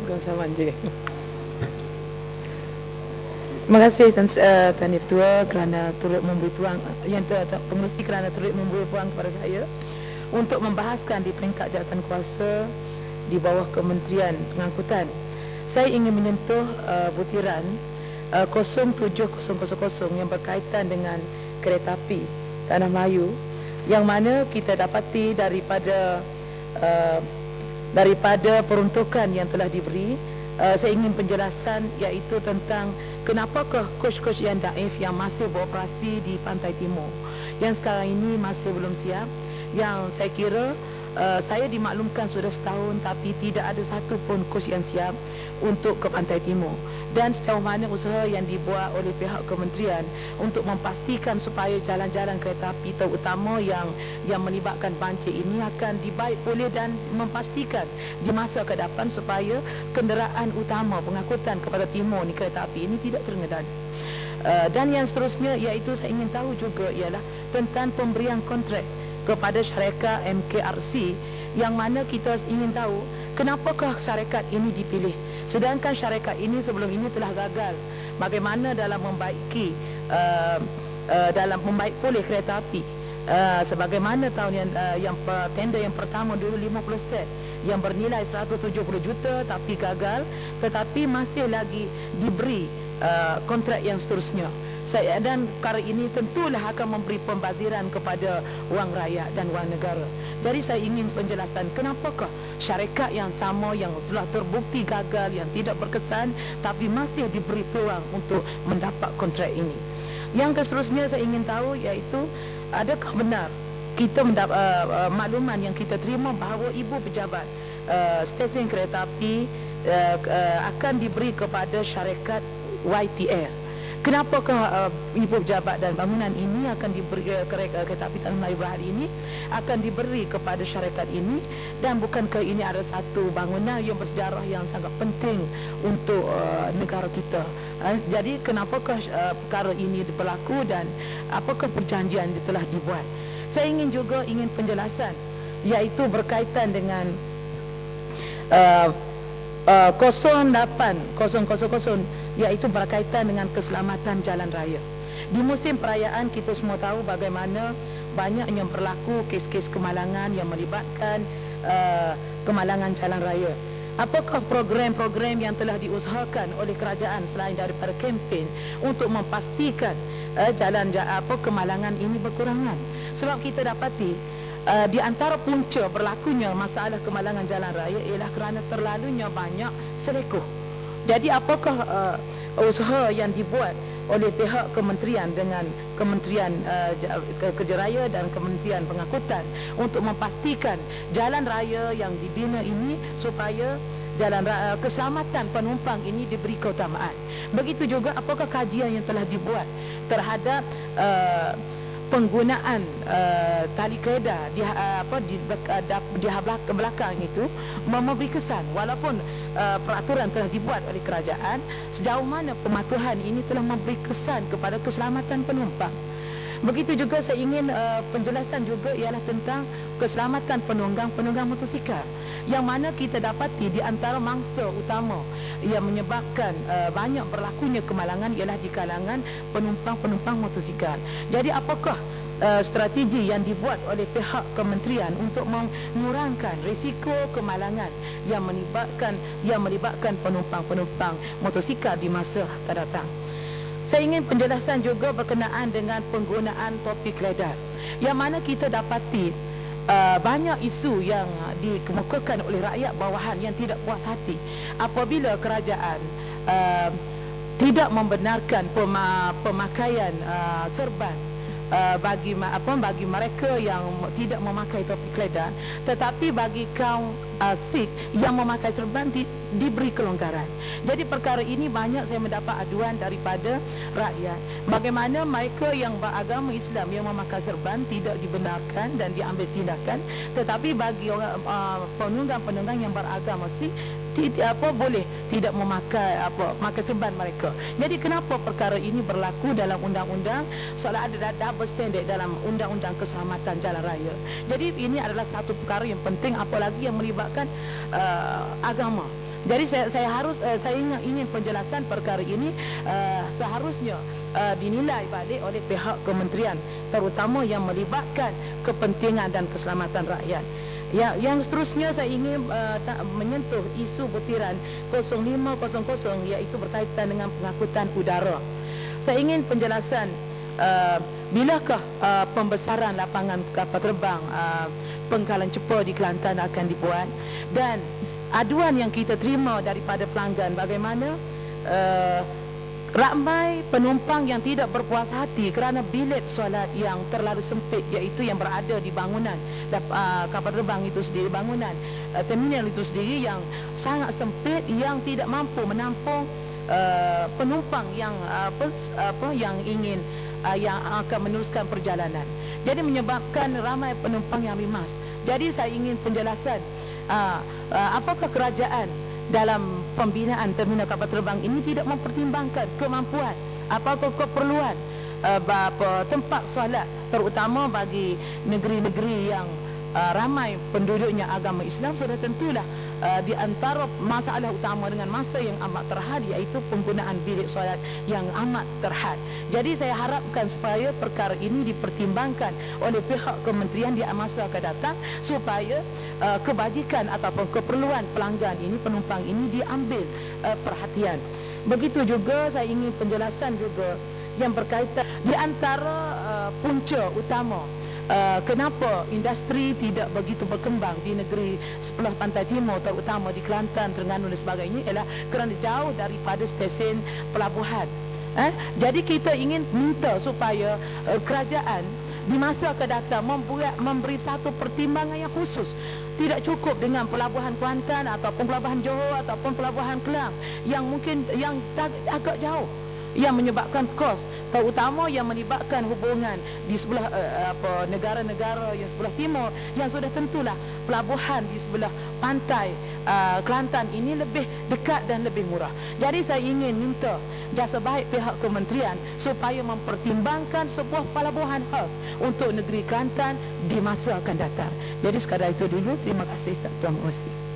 Tuan je. Terima kasih Tan Ketua kerana turut memberi peluang pengerusi kerana turut memberi peluang kepada saya untuk membahaskan di peringkat jawatan kuasa di bawah Kementerian Pengangkutan. Saya ingin menyentuh butiran 07000 yang berkaitan dengan kereta api Tanah Melayu, yang mana kita dapati daripada peruntukan yang telah diberi. Saya ingin penjelasan iaitu tentang kenapakah kos-kos yang daif yang masih beroperasi di Pantai Timur yang sekarang ini masih belum siap, yang saya kira saya dimaklumkan sudah setahun tapi tidak ada satu pun kos yang siap untuk ke Pantai Timur. Dan sejauh mana usaha yang dibuat oleh pihak kementerian untuk memastikan supaya jalan-jalan kereta api terutama yang melibatkan banjir ini akan dibaik pulih dan memastikan di masa ke depan supaya kenderaan utama pengangkutan kepada timur ni kereta api ini tidak terkendali. Dan yang seterusnya iaitu saya ingin tahu juga ialah tentang pemberian kontrak kepada syarikat MKRC, yang mana kita ingin tahu kenapakah syarikat ini dipilih sedangkan syarikat ini sebelum ini telah gagal bagaimana dalam membaiki dalam membaik pulih kereta api. Sebagaimana tahun yang tender yang pertama dulu 50 set yang bernilai 170 juta tapi gagal, tetapi masih lagi diberi kontrak yang seterusnya. Dan perkara ini tentulah akan memberi pembaziran kepada wang rakyat dan wang negara. Jadi saya ingin penjelasan kenapakah syarikat yang sama yang telah terbukti gagal, yang tidak berkesan tapi masih diberi peluang untuk mendapat kontrak ini. Yang seterusnya saya ingin tahu iaitu adakah benar kita mendapat makluman yang kita terima bahawa ibu pejabat stesen kereta api akan diberi kepada syarikat YTL. Kenapakah ibu pejabat dan bangunan ini akan diberi kereta api Tanah Melayu Berhad ini akan diberi kepada syarikat ini, dan bukankah ini ada satu bangunan yang bersejarah yang sangat penting untuk negara kita? Jadi kenapakah perkara ini berlaku dan apakah perjanjian yang telah dibuat? Saya ingin penjelasan iaitu berkaitan dengan 08000 iaitu berkaitan dengan keselamatan jalan raya. Di musim perayaan kita semua tahu bagaimana banyak yang berlaku kes-kes kemalangan yang melibatkan kemalangan jalan raya. Apakah program-program yang telah diusahakan oleh kerajaan selain daripada kempen untuk memastikan kemalangan ini berkurangan? Sebab kita dapati di antara punca berlakunya masalah kemalangan jalan raya ialah kerana terlalunya banyak selekoh. Jadi apakah usaha yang dibuat oleh pihak kementerian dengan Kementerian Kerja Raya dan Kementerian Pengangkutan untuk memastikan jalan raya yang dibina ini supaya keselamatan penumpang ini diberi keutamaan? Begitu juga apakah kajian yang telah dibuat terhadap penggunaan tali kereta di belakang itu memberi kesan, walaupun peraturan telah dibuat oleh kerajaan, sejauh mana pematuhan ini telah memberi kesan kepada keselamatan penumpang. Begitu juga saya ingin penjelasan juga ialah tentang keselamatan penunggang motosikal, yang mana kita dapati di antara mangsa utama yang menyebabkan banyak berlakunya kemalangan ialah di kalangan penumpang motosikal. Jadi apakah strategi yang dibuat oleh pihak kementerian untuk mengurangkan risiko kemalangan yang melibatkan penumpang motosikal di masa akan datang? Saya ingin penjelasan juga berkenaan dengan penggunaan topi keledar, yang mana kita dapati banyak isu yang dikemukakan oleh rakyat bawahan yang tidak puas hati apabila kerajaan tidak membenarkan pemakaian serban bagi mereka yang tidak memakai topi keledar, tetapi bagi kaum Sikh yang memakai serban diberi kelonggaran. Jadi perkara ini banyak saya mendapat aduan daripada rakyat bagaimana mereka yang beragama Islam yang memakai serban tidak dibenarkan dan diambil tindakan, tetapi bagi orang penunggang yang beragama Sikh boleh tidak memakai serban mereka. Jadi kenapa perkara ini berlaku dalam undang-undang seolah ada double standard dalam undang-undang keselamatan jalan raya? Jadi ini adalah satu perkara yang penting, apalagi yang melibatkan agama. Jadi saya ingin penjelasan perkara ini seharusnya dinilai balik oleh pihak kementerian, terutama yang melibatkan kepentingan dan keselamatan rakyat. Yang seterusnya saya ingin menyentuh isu butiran 0500 iaitu berkaitan dengan pengangkutan udara. Saya ingin penjelasan bilakah pembesaran lapangan kapal terbang Pengkalan Cepa di Kelantan akan dibuat, dan aduan yang kita terima daripada pelanggan bagaimana ramai penumpang yang tidak berpuas hati kerana bilik solat yang terlalu sempit, iaitu yang berada di bangunan kapal terbang itu sendiri, bangunan terminal itu sendiri yang sangat sempit, yang tidak mampu menampung penumpang yang yang ingin yang akan meneruskan perjalanan. Jadi menyebabkan ramai penumpang yang rimas. Jadi saya ingin penjelasan apakah kerajaan dalam pembinaan terminal kapal terbang ini tidak mempertimbangkan kemampuan, apakah keperluan tempat solat, terutama bagi negeri-negeri yang ramai penduduknya agama Islam. Sudah tentulah di antara masalah utama dengan masa yang amat terhad iaitu penggunaan bilik solat yang amat terhad. Jadi saya harapkan supaya perkara ini dipertimbangkan oleh pihak kementerian di masa akan datang, supaya kebajikan ataupun keperluan pelanggan ini, penumpang ini diambil perhatian. Begitu juga saya ingin penjelasan juga yang berkaitan di antara punca utama kenapa industri tidak begitu berkembang di negeri sebelah pantai timur, terutama di Kelantan, Terengganu dan sebagainya, ialah kerana jauh daripada stesen pelabuhan. Jadi kita ingin minta supaya kerajaan di masa akan datang memberi satu pertimbangan yang khusus. Tidak cukup dengan pelabuhan Kuantan ataupun pelabuhan Johor ataupun pelabuhan Kelang yang mungkin yang agak jauh, yang menyebabkan kos, terutama yang melibatkan hubungan di sebelah negara-negara yang sebelah timur, yang sudah tentulah pelabuhan di sebelah pantai Kelantan ini lebih dekat dan lebih murah. Jadi saya ingin minta jasa baik pihak kementerian supaya mempertimbangkan sebuah pelabuhan khas untuk negeri Kelantan di masa akan datang. Jadi sekadar itu dulu. Terima kasih Tuan Mengerusi.